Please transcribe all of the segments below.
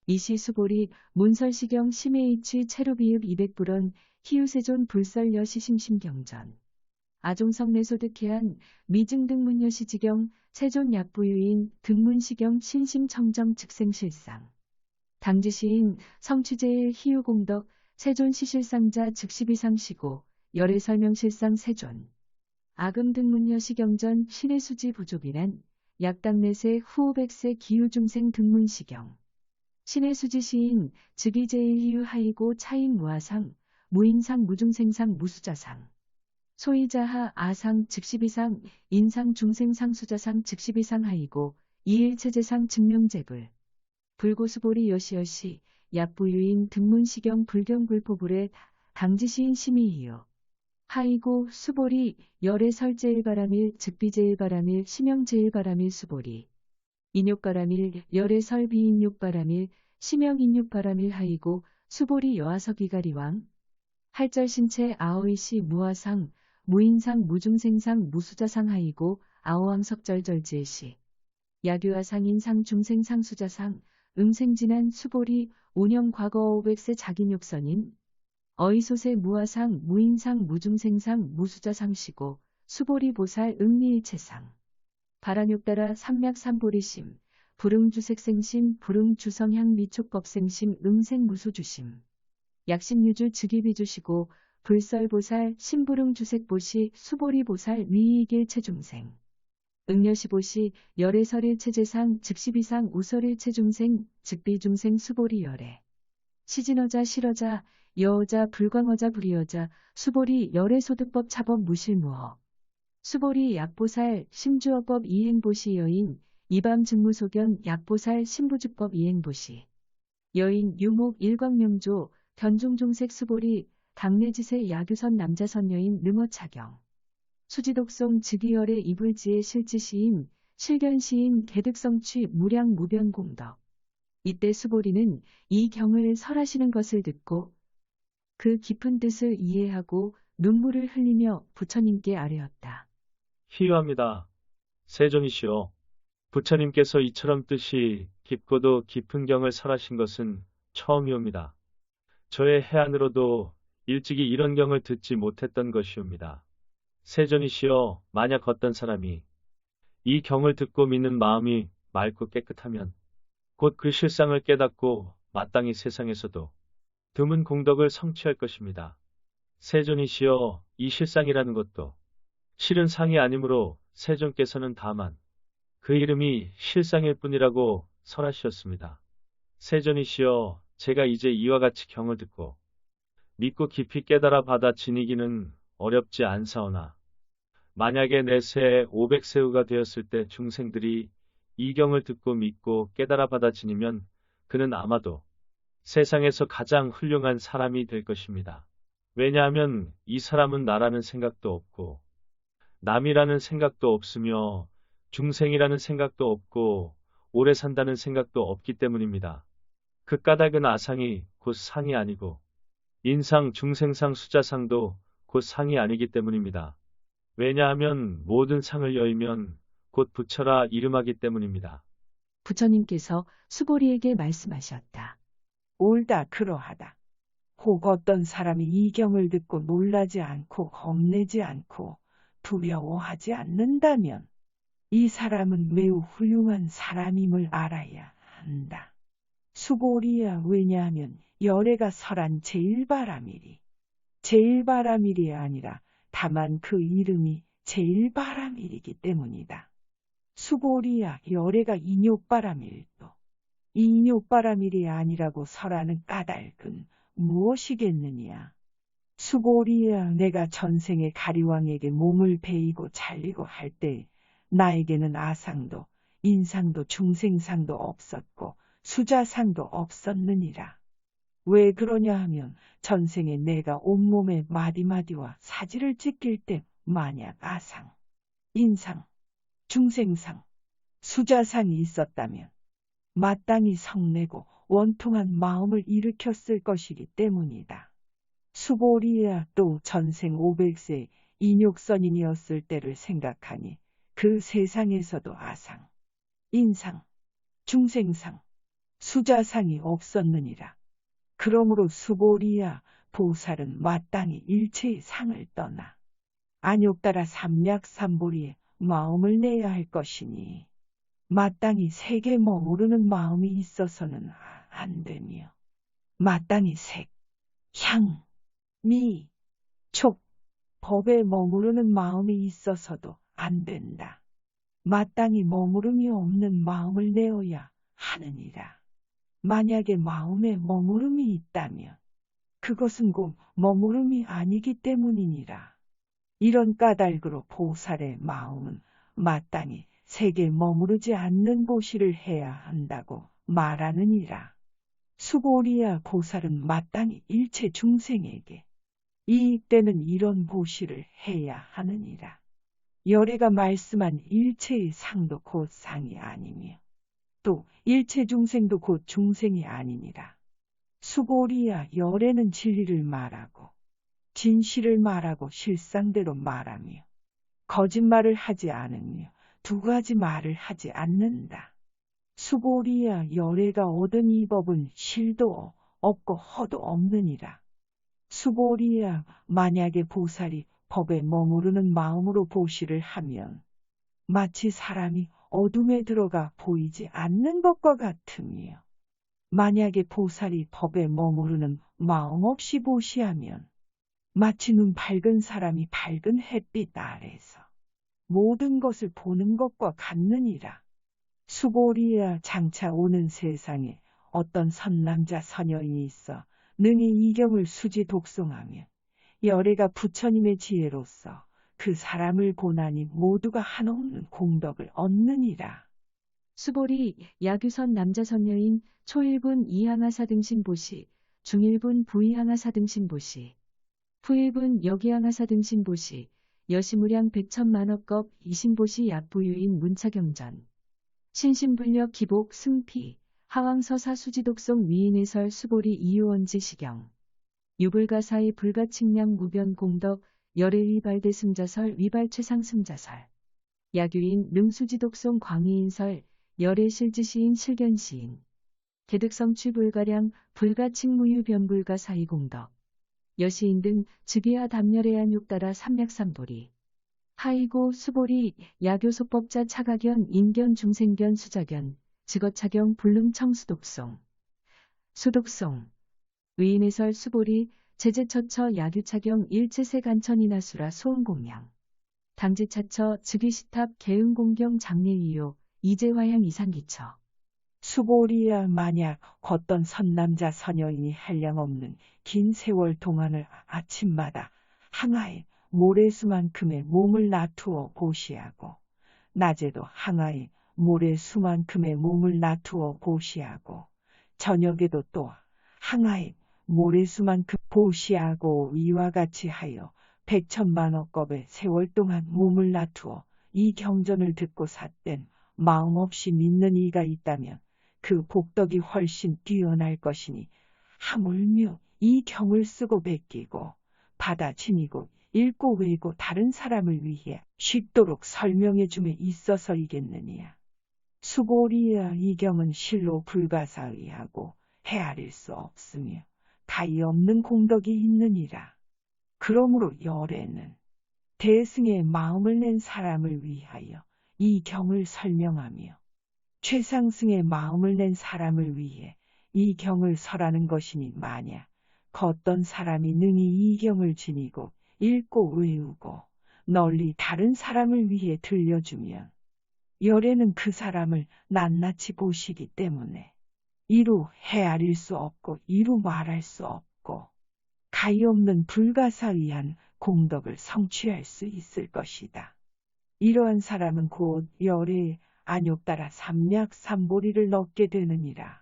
이시수보리 문설시경 심해이치 체로비읍 200불원 희유세존 불설여 시심심경전. 아종성내소 득해한 미증등문여시지경 세존 약부유인 등문시경 신심청정 즉생실상. 당지시인 성취제일 희유공덕 세존 시실상자 즉시비상시고 열애설명실상 세존. 아금등문여시경전 신의수지 부족이란 약당내세 후오백세 기후중생 등문시경. 신의수지 시인 즉위제일 희유 하이고 차인 무아상 무인상 무중생상 무수자상. 소이자하 아상 즉시비상 인상 중생상 수자상 즉시비상 하이고 이일체제상 증명제불. 불고수보리 여시여시 약부유인 등문시경 불경불포불의 당지시인 심의이요. 하이고 수보리 열애설제일바람일 즉비제일바람일 심영제일바람일 수보리. 인욕바람일 열애설비인욕바람일 심영인욕바람일 하이고 수보리 여하석이가리왕. 할절신체 아오이시 무아상 무인상 무중생상 무수자상 하이고 아오왕석절절지시. 야규아상 인상 중생상 수자상 음생진한 수보리 오념 과거 500세 자기욕선인. 어이소세 무아상 무인상 무중생상 무수자상시고 수보리 보살 응리일체상. 바라욕따라 삼맥삼보리심 불응주색생심 불응주성향 미촉법생심 응생무소주심. 약심유주 즉위비주시고 불설보살 심불응주색보시 수보리보살 미이길체중생. 응여시보시 열애설일체제상 즉시비상 우설일체중생 즉비중생 수보리 열애. 시진어자 실어자 여어자 불광어자 불이어자 수보리 열애소득법 차법 무실무허. 수보리 약보살 심주어법 이행보시 여인 이밤 증무소견 약보살 신부주법 이행보시. 여인 유목 일광명조 견종종색 수보리 당내지세 야규선 남자선 여인 능어차경. 수지독송 즉위열의 이불지의 실지시인 실견시인 개득성취 무량 무변공덕. 이때 수보리는 이 경을 설하시는 것을 듣고 그 깊은 뜻을 이해하고 눈물을 흘리며 부처님께 아뢰었다. 희유합니다. 세존이시오. 부처님께서 이처럼 뜻이 깊고도 깊은 경을 설하신 것은 처음이옵니다. 저의 해안으로도 일찍이 이런 경을 듣지 못했던 것이옵니다. 세존이시여, 만약 어떤 사람이 이 경을 듣고 믿는 마음이 맑고 깨끗하면 곧 그 실상을 깨닫고 마땅히 세상에서도 드문 공덕을 성취할 것입니다. 세존이시여, 이 실상이라는 것도 실은 상이 아니므로 세존께서는 다만 그 이름이 실상일 뿐이라고 설하셨습니다. 세존이시여, 제가 이제 이와 같이 경을 듣고 믿고 깊이 깨달아 받아 지니기는 어렵지 않사오나 만약에 내 새에 500세후가 되었을 때 중생들이 이 경을 듣고 믿고 깨달아 받아 지니면 그는 아마도 세상에서 가장 훌륭한 사람이 될 것입니다. 왜냐하면 이 사람은 나라는 생각도 없고 남이라는 생각도 없으며 중생이라는 생각도 없고 오래 산다는 생각도 없기 때문입니다. 그 까닭은 아상이 곧 상이 아니고 인상, 중생상, 수자상도 곧 상이 아니기 때문입니다. 왜냐하면 모든 상을 여의면 곧 부처라 이름하기 때문입니다. 부처님께서 수보리에게 말씀하셨다. 옳다 그러하다. 혹 어떤 사람이 이 경을 듣고 놀라지 않고 겁내지 않고 두려워하지 않는다면 이 사람은 매우 훌륭한 사람임을 알아야 한다. 수보리야, 왜냐하면 열애가 설한 제일바라밀이 제일바라밀이 아니라 다만 그 이름이 제일바라밀이기 때문이다. 수보리야, 열애가 인욕바라밀도 인욕바라밀이 아니라고 설하는 까닭은 무엇이겠느냐? 수보리야, 내가 전생에 가리왕에게 몸을 베이고 잘리고 할 때 나에게는 아상도 인상도 중생상도 없었고 수자상도 없었느니라. 왜 그러냐 하면 전생에 내가 온몸에 마디마디와 사지를 찢길 때 만약 아상, 인상, 중생상, 수자상이 있었다면 마땅히 성내고 원통한 마음을 일으켰을 것이기 때문이다. 수보리야, 또 전생 500세 인욕선인이었을 때를 생각하니 그 세상에서도 아상, 인상, 중생상, 수자상이 없었느니라. 그러므로 수보리야 보살은 마땅히 일체의 상을 떠나 안욕따라 삼략삼보리에 마음을 내야 할 것이니 마땅히 색에 머무르는 마음이 있어서는 안 되며 마땅히 색, 향, 미, 촉, 법에 머무르는 마음이 있어서도 안 된다. 마땅히 머무름이 없는 마음을 내어야 하느니라. 만약에 마음에 머무름이 있다면 그것은 곧 머무름이 아니기 때문이니라. 이런 까닭으로 보살의 마음은 마땅히 색에 머무르지 않는 보시를 해야 한다고 말하느니라. 수보리야 보살은 마땅히 일체 중생에게 이익되는 이런 보시를 해야 하느니라. 열애가 말씀한 일체의 상도 곧 상이 아니며 또 일체 중생도 곧 중생이 아니니라. 수보리야 열애는 진리를 말하고 진실을 말하고 실상대로 말하며 거짓말을 하지 않으며 두 가지 말을 하지 않는다. 수보리야 열애가 얻은 이 법은 실도 없고 허도 없느니라. 수보리야 만약에 보살이 법에 머무르는 마음으로 보시를 하면 마치 사람이 어둠에 들어가 보이지 않는 것과 같으며 만약에 보살이 법에 머무르는 마음 없이 보시하면 마치 눈 밝은 사람이 밝은 햇빛 아래서 모든 것을 보는 것과 같느니라. 수보리야 장차 오는 세상에 어떤 선남자 선여인이 있어 능히 이경을 수지 독송하면 열애가 부처님의 지혜로서 그 사람을 고나니 모두가 한없는 공덕을 얻느니라. 수보리 야규선 남자 선녀인 초일분 이항하사 등신보시, 중일분 부이항하사 등신보시, 후일분 여기항하사 등신보시, 여시무량 백천만억겁 이신보시 약부유인 문차경전, 신신불력 기복 승피, 하왕서사 수지독송 위인해설 수보리 이유원지 시경, 유불가사의 불가칭량 무변 공덕 열애 위발대 승자설 위발 최상 승자설, 야규인 능수지독송 광희인설 열애 실지시인 실견시인, 개득성취 불가량 불가칭무유 변불가 사이공덕, 여시인 등 즉위하 담열애한 육따라 삼략삼보리, 하이고 수보리 야교소법자 차가견 인견 중생견 수자견 즉어차경 불능청 수독송, 수독송, 위인해설 수보리 제제처처 야규차경 일체세 간천이나수라 소음공양, 당지차처 즉위시탑 개응공경 장례이요 이재화양 이상기처. 수보리야 만약 걷던 선남자 선여인이 한량없는 긴 세월 동안을 아침마다 항아에 모래수만큼의 몸을 놔두어 보시하고 낮에도 항아에 모래수만큼의 몸을 놔두어 보시하고 저녁에도 또 항아에 모래수만큼 보시하고 이와 같이 하여 백천만억겁의 세월 동안 몸을 놔두어 이 경전을 듣고 삿된 마음 없이 믿는 이가 있다면 그 복덕이 훨씬 뛰어날 것이니 하물며 이 경을 쓰고 베끼고 받아 지니고 읽고 외고 다른 사람을 위해 쉽도록 설명해 줌에 있어서이겠느냐. 수보리야 이 경은 실로 불가사의하고 헤아릴 수 없으며 다이 없는 공덕이 있느니라. 그러므로 열애는 대승의 마음을 낸 사람을 위하여 이 경을 설명하며 최상승의 마음을 낸 사람을 위해 이 경을 설하는 것이니 만약 걷던 사람이 능히 이 경을 지니고 읽고 외우고 널리 다른 사람을 위해 들려주면 열애는 그 사람을 낱낱이 보시기 때문에 이루 헤아릴 수 없고 이루 말할 수 없고 가히 없는 불가사의한 공덕을 성취할 수 있을 것이다. 이러한 사람은 곧 열애의 안욕따라 삼략삼보리를 얻게 되느니라.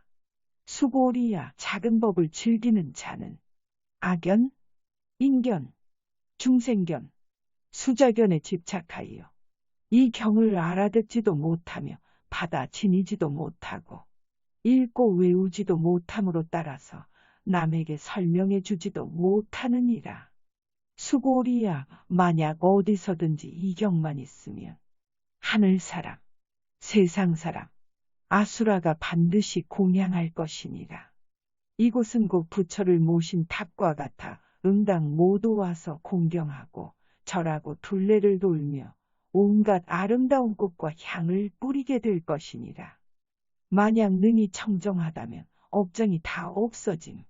수보리야 작은 법을 즐기는 자는 악견, 인견, 중생견, 수자견에 집착하여 이 경을 알아듣지도 못하며 받아 지니지도 못하고 읽고 외우지도 못함으로 따라서 남에게 설명해 주지도 못하느니라. 수보리야 만약 어디서든지 이 경만 있으면 하늘사람, 세상사람, 아수라가 반드시 공양할 것이니라. 이곳은 곧 부처를 모신 탑과 같아 응당 모두 와서 공경하고 절하고 둘레를 돌며 온갖 아름다운 꽃과 향을 뿌리게 될 것이니라. 만약 능히 청정하다면 업장이 다 없어짐.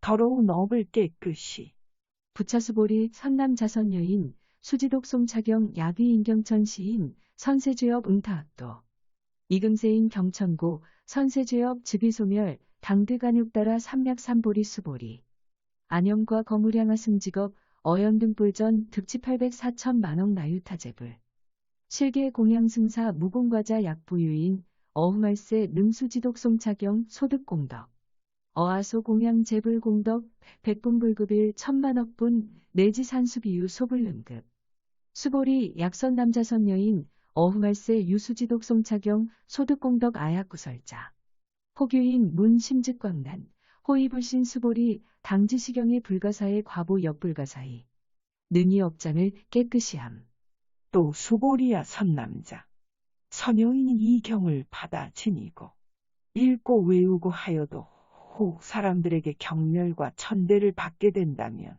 더러운 업을 깨끗이 부차수보리 선남자선 여인 수지독송차경 야귀 인경천 시인 선세주엽 응타학도 이금세인 경천고 선세주엽 즈비소멸 당드간육따라 삼맥삼보리 수보리 안영과 거무량하 승직업 어연등불전 득치 804천만억 나유타제불 실계 공양승사 무공과자 약부유인 어후말세 능수지독송차경 소득공덕 어아소 공양 재불공덕 백분불급일 천만억분 내지 산수비유 소불능급 수보리 약선남자선 여인 어후말세 유수지독송차경 소득공덕 아약구설자 호규인 문심즉광난 호의불신 수보리 당지시경의 불가사의 과보 역불가사이 능히 업장을 깨끗이 함. 또 수보리야 선남자. 선여인이 이 경을 받아 지니고 읽고 외우고 하여도 혹 사람들에게 경멸과 천대를 받게 된다면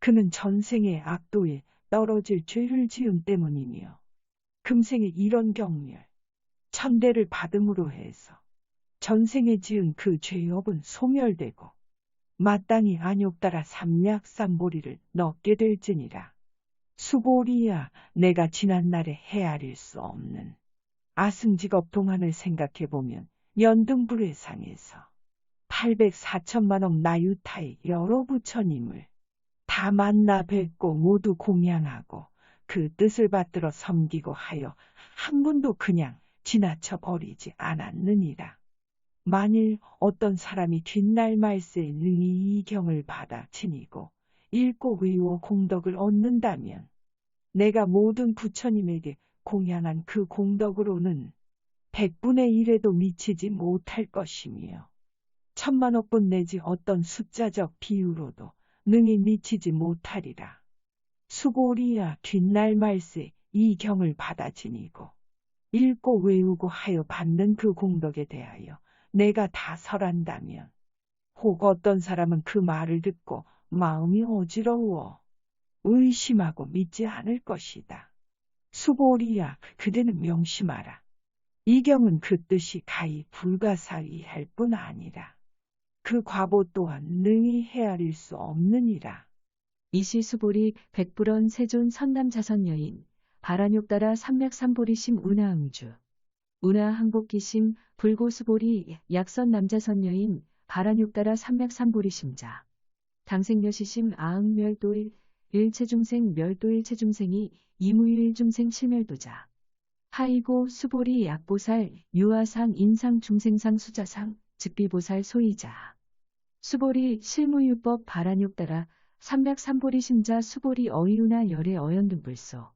그는 전생의 악도에 떨어질 죄를 지음 때문이며 금생에 이런 경멸, 천대를 받음으로 해서 전생에 지은 그 죄업은 소멸되고 마땅히 안욕따라 삼약삼보리를 넣게 될지니라. 수보리야, 내가 지난날에 헤아릴 수 없는 아승직업 동안을 생각해보면 연등불회상에서 804천만억 나유타의 여러 부처님을 다 만나 뵙고 모두 공양하고 그 뜻을 받들어 섬기고 하여 한 분도 그냥 지나쳐 버리지 않았느니라. 만일 어떤 사람이 뒷날 말세에 능히 이 경을 받아 지니고 읽고 외워 공덕을 얻는다면 내가 모든 부처님에게 공양한 그 공덕으로는 100분의 1에도 미치지 못할 것이며 천만억분 내지 어떤 숫자적 비유로도 능히 미치지 못하리라. 수보리야, 뒷날 말세 이 경을 받아 지니고 읽고 외우고 하여 받는 그 공덕에 대하여 내가 다 설한다면 혹 어떤 사람은 그 말을 듣고 마음이 어지러워 의심하고 믿지 않을 것이다. 수보리야, 그대는 명심하라. 이 경은 그 뜻이 가히 불가사의할 뿐 아니라 그 과보 또한 능히 헤아릴 수 없느니라. 이시수보리 백불원 세존 선남자선 여인 바라욕따라 삼맥삼보리심 운하응주 운하항복기심 불고수보리 약선 남자선 여인 바라욕따라 삼맥삼보리심자 당생여시심 아응멸도일 일체중생 멸도일체중생이 이무일중생 실멸도자 하이고 수보리 약보살 유아상 인상중생상 수자상 즉비보살 소이자 수보리 실무유법 바라욕따라 삼맥삼보리심자 수보리 어이루나 열의 어연등불소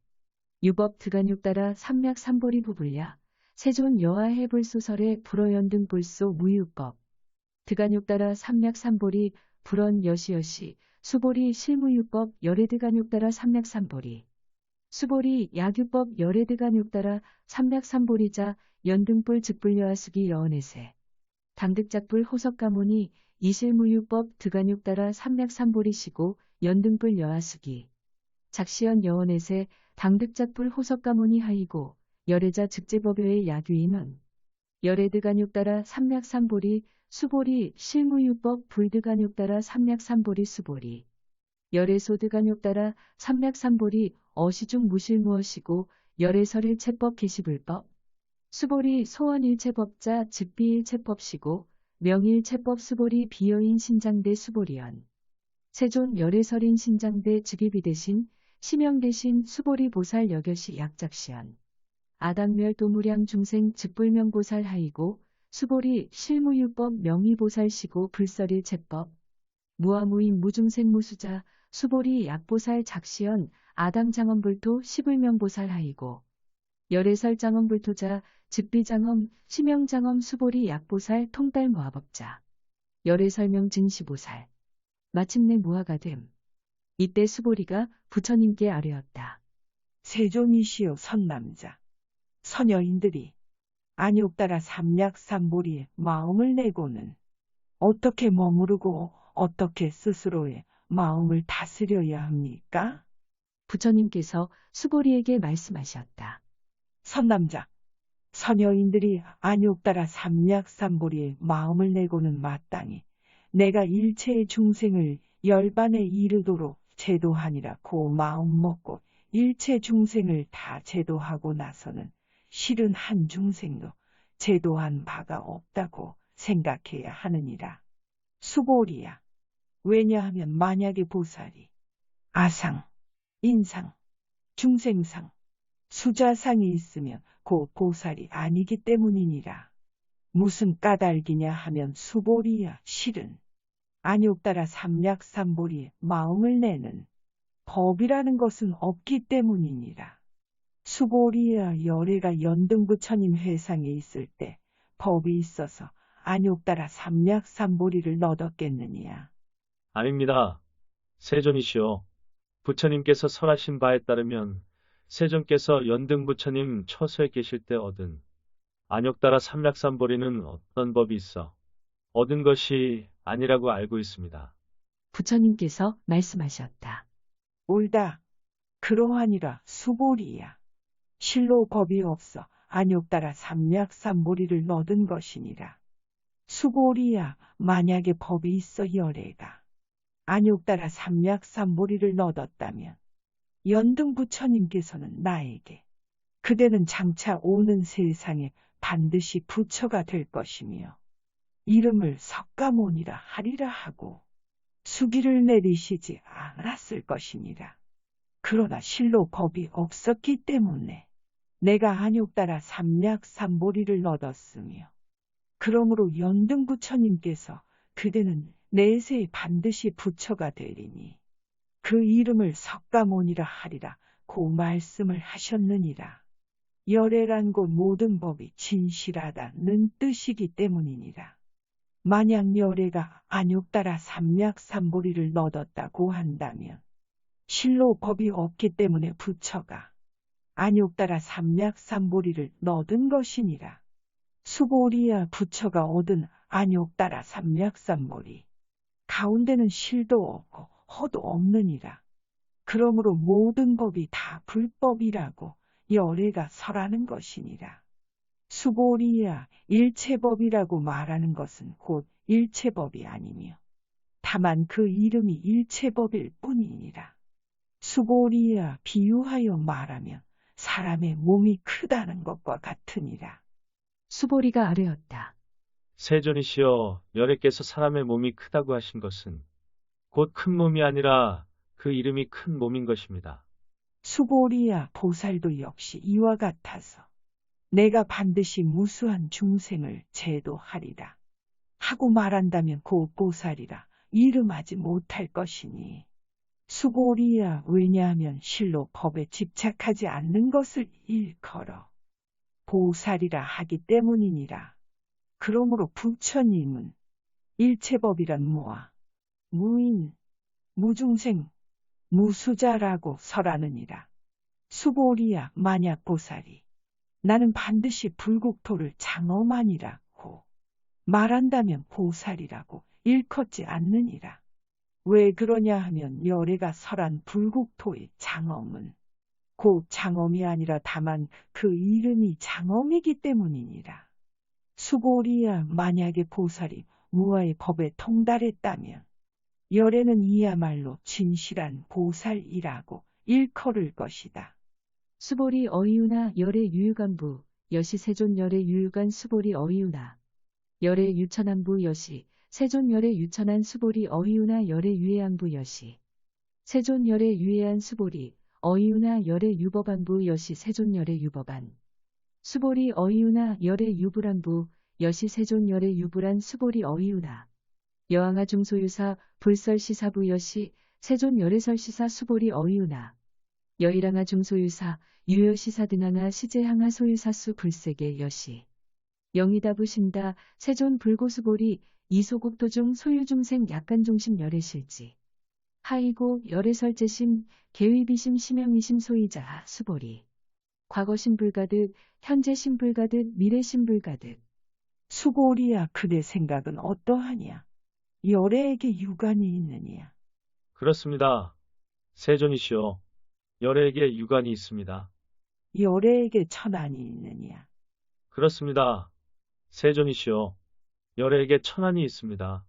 유법 드간육따라 삼맥삼보리 부불야 세존 여하해불소설의 불어연등불소 무유법 드간육따라 삼맥삼보리 불언 여시여시 수보리 실무유법 열애드간육따라 삼맥삼보리 수보리 약유법 열애드간육따라 삼맥삼보리자 연등불 즉불여하수기 여언에세 당득작불 호석가모니 이실무유법 드간육따라 삼맥삼보리시고 연등불 여하수기 작시연 여원에세 당득작불 호석가모니 하이고 열애자 즉제법여의 야규인원 열애드간육따라 삼맥삼보리 수보리 실무유법 불드간육따라 삼맥삼보리 수보리 열애소드간육따라 삼맥삼보리 어시중 무실무엇이고 열애설일체법 계시불법 수보리 소원일체법자 즉비일체법시고 명일체법 수보리 비여인 신장대 수보리연 세존 열애설인 신장대 즉위비 대신 시명 대신 수보리 보살 여겨시 약작시연 아당멸 도무량 중생 즉불명보살 하이고 수보리 실무유법 명의보살시고 불설일체법 무아무인 무중생 무수자 수보리 약보살 작시연 아당장엄불토 시불명보살 하이고 열애설장엄불토자 즉비장엄 시명장엄 수보리 약보살 통달 무아법자 열애설명 증시보살 마침내 무아가 됨. 이때 수보리가 부처님께 아뢰었다. 세존이시여 선남자. 선여인들이 안욕따라 삼약삼보리의 마음을 내고는 어떻게 머무르고 어떻게 스스로의 마음을 다스려야 합니까? 부처님께서 수보리에게 말씀하셨다. 선남자, 선여인들이 안욕따라 삼약삼보리의 마음을 내고는 마땅히 내가 일체의 중생을 열반에 이르도록 제도하니라 고 마음 먹고 일체 중생을 다 제도하고 나서는 실은 한 중생도 제도한 바가 없다고 생각해야 하느니라. 수보리야. 왜냐하면 만약에 보살이 아상, 인상, 중생상, 수자상이 있으면 그 보살이 아니기 때문이니라. 무슨 까닭이냐 하면 수보리야 실은 안욕따라 삼약삼보리의 마음을 내는 법이라는 것은 없기 때문이니라. 수보리야 열애가 연등부처님 회상에 있을 때 법이 있어서 안욕따라 삼약삼보리를 얻었겠느냐. 아닙니다. 세존이시여. 부처님께서 설하신 바에 따르면 세존께서 연등부처님 처소에 계실 때 얻은 안욕따라 삼약삼보리는 어떤 법이 있어 얻은 것이 아니라고 알고 있습니다. 부처님께서 말씀하셨다. 옳다. 그러하니라 수보리야. 실로 법이 없어 안욕따라 삼약삼보리를 얻은 것이니라. 수보리야 만약에 법이 있어 열애가 안욕따라 삼약삼보리를 얻었다면 연등부처님께서는 나에게 그대는 장차 오는 세상에 반드시 부처가 될 것이며 이름을 석가모니라 하리라 하고 수기를 내리시지 않았을 것이니라. 그러나 실로 법이 없었기 때문에 내가 안욕따라 삼약삼보리를 얻었으며 그러므로 연등부처님께서 그대는 내세에 반드시 부처가 되리니 그 이름을 석가모니라 하리라 고 말씀을 하셨느니라. 열애란 곧 모든 법이 진실하다는 뜻이기 때문이니라. 만약 열애가 안욕따라 삼약삼보리를 얻었다고 한다면 실로 법이 없기 때문에 부처가 안욕따라 삼약삼보리를 얻은 것이니라. 수보리야 부처가 얻은 안욕따라 삼약삼보리 가운데는 실도 없고 허도 없느니라. 그러므로 모든 법이 다 불법이라고 열애가 설하는 것이니라. 수보리야 일체법이라고 말하는 것은 곧 일체법이 아니며 다만 그 이름이 일체법일 뿐이니라. 수보리야 비유하여 말하면 사람의 몸이 크다는 것과 같으니라. 수보리가 아뢰었다. 세존이시여, 열애께서 사람의 몸이 크다고 하신 것은 곧 큰 몸이 아니라 그 이름이 큰 몸인 것입니다. 수보리야 보살도 역시 이와 같아서 내가 반드시 무수한 중생을 제도하리라 하고 말한다면 곧 보살이라 이름하지 못할 것이니 수보리야 왜냐하면 실로 법에 집착하지 않는 것을 일컬어 보살이라 하기 때문이니라. 그러므로 부처님은 일체법이란 무아, 무인, 무중생, 무수자라고 설하느니라. 수보리야 만약 보살이 나는 반드시 불국토를 장엄하니라고 말한다면 보살이라고 일컫지 않느니라. 왜 그러냐 하면 열애가 설한 불국토의 장엄은 곧 장엄이 아니라 다만 그 이름이 장엄이기 때문이니라. 수보리야 만약에 보살이 무아의 법에 통달했다면 열애는 이야말로 진실한 보살이라고 일컬을 것이다. 수보리 어이유나 열애 유유간부 여시 세존 열애 유유간 수보리 어이유나 열애 유천안부 여시 세존 열애 유천안 수보리 어이유나 열애 유해안부 여시 세존 열애 유해안 수보리 어이유나 열애 유법안부 여시 세존 열애 유법안 수보리 어이유나 열애 유불안부 여시 세존 열애 유불안 수보리 어이유나 여항아 중소유사 불설시사부 여시 세존 열애설시사 수보리 어이유나 여일항아 중소유사 유여시사 등항아 시제항아 소유사수 불세계 여시 영이다부신다 세존 불고수보리 이소국도중 소유중생 약간중심 열애실지 하이고 열애설제심 계위비심 심영이심 소이자 수보리 과거 신불가득, 현재 신불가득, 미래 신불가득. 수고리야, 그대 생각은 어떠하냐? 열애에게 유관이 있느냐? 그렇습니다. 세존이시여, 열애에게 유관이 있습니다. 열애에게 천안이 있느냐? 그렇습니다. 세존이시여, 열애에게 천안이 있습니다.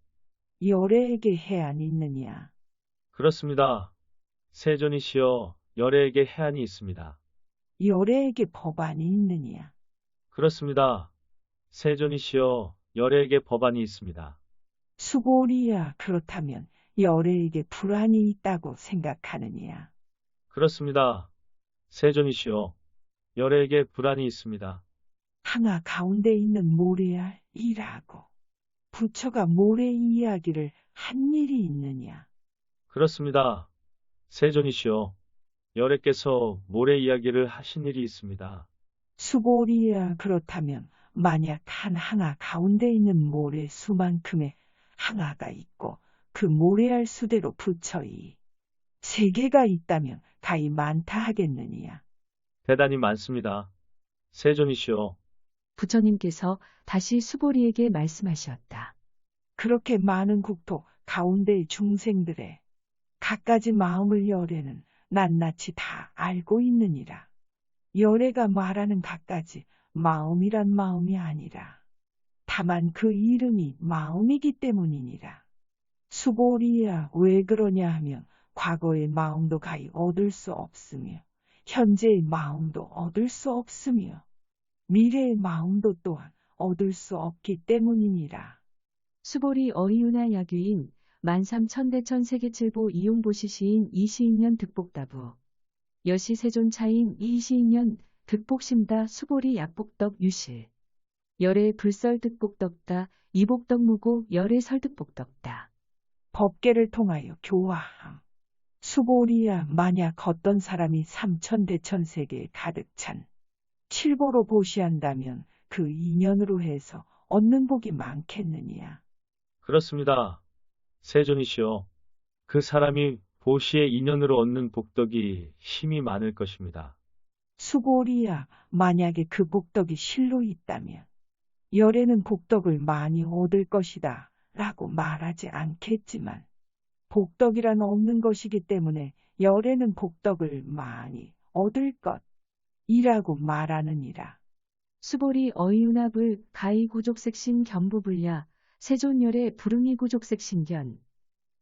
열애에게 해안이 있느냐? 그렇습니다. 세존이시여, 열애에게 해안이 있습니다. 열애에게 법안이 있느냐? 그렇습니다. 세존이시여, 열애에게 법안이 있습니다. 수고리야, 그렇다면 열애에게 불안이 있다고 생각하느냐? 그렇습니다. 세존이시여, 열애에게 불안이 있습니다. 항아 가운데 있는 모래알이라고. 부처가 모래 이야기를 한 일이 있느냐? 그렇습니다. 세존이시여, 열애께서 모래 이야기를 하신 일이 있습니다. 수고리야, 그렇다면 만약 한 항아 가운데 있는 모래 수만큼의 항아가 있고 그 모래알 수대로 부처이 세계가 있다면 가히 많다 하겠느냐? 대단히 많습니다. 세존이시여, 부처님께서 다시 수보리에게 말씀하셨다. 그렇게 많은 국토 가운데의 중생들의 갖가지 마음을 열애는 낱낱이 다 알고 있느니라. 열애가 말하는 갖가지 마음이란 마음이 아니라 다만 그 이름이 마음이기 때문이니라. 수고리야, 왜 그러냐 하면 과거의 마음도 가히 얻을 수 없으며 현재의 마음도 얻을 수 없으며 미래의 마음도 또한 얻을 수 없기 때문이니라. 수보리 어이유나 야규인 만삼천대천 세계칠보 이용보시시인 이시인년 득복다부 여시 세존차인 이시인년 득복심다 수보리 약복덕 유실 열애 불설 득복덕다 이복덕 무고 열애 설득복덕다. 법계를 통하여 교화함. 수고리야, 만약 어떤 사람이 삼천대천세계에 가득 찬 칠보로 보시한다면 그 인연으로 해서 얻는 복이 많겠느냐? 그렇습니다. 세존이시여, 그 사람이 보시의 인연으로 얻는 복덕이 힘이 많을 것입니다. 수고리야, 만약에 그 복덕이 실로 있다면 열애는 복덕을 많이 얻을 것이다 라고 말하지 않겠지만 복덕이란 없는 것이기 때문에 열애는 복덕을 많이 얻을 것이라고 말하느니라. 수보리 어이유나불 가이 구족색신 견부불야 세존열애 부릉이 구족색신견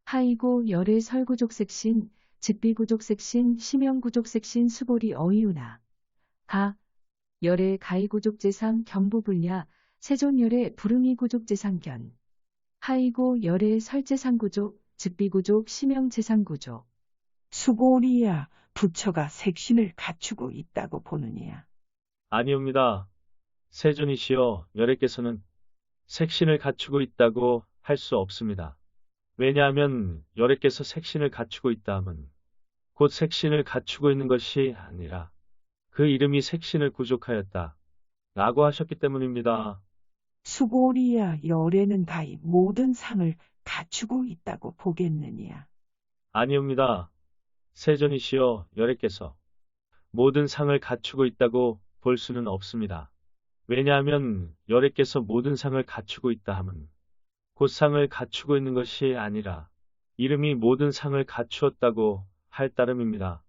하이고 열애 설구족색신 즉비구족색신 심영구족색신 수보리 어이유나 가 열애 가이구족제상 견부불야 세존열애 부릉이 구족제상견 하이고 열애 설제상구족 즉비구족 심영제상구족. 수고리야, 부처가 색신을 갖추고 있다고 보느냐? 아니옵니다. 세존이시여, 열애께서는 색신을 갖추고 있다고 할 수 없습니다. 왜냐하면 열애께서 색신을 갖추고 있다 함은 곧 색신을 갖추고 있는 것이 아니라 그 이름이 색신을 구족하였다 라고 하셨기 때문입니다. 수고리야, 열애는 가히 모든 상을 갖추고 있다고 보겠느냐? 아니옵니다. 세존이시여, 열애께서 모든 상을 갖추고 있다고 볼 수는 없습니다. 왜냐하면 열애께서 모든 상을 갖추고 있다 함은 곧 상을 갖추고 있는 것이 아니라 이름이 모든 상을 갖추었다고 할 따름입니다.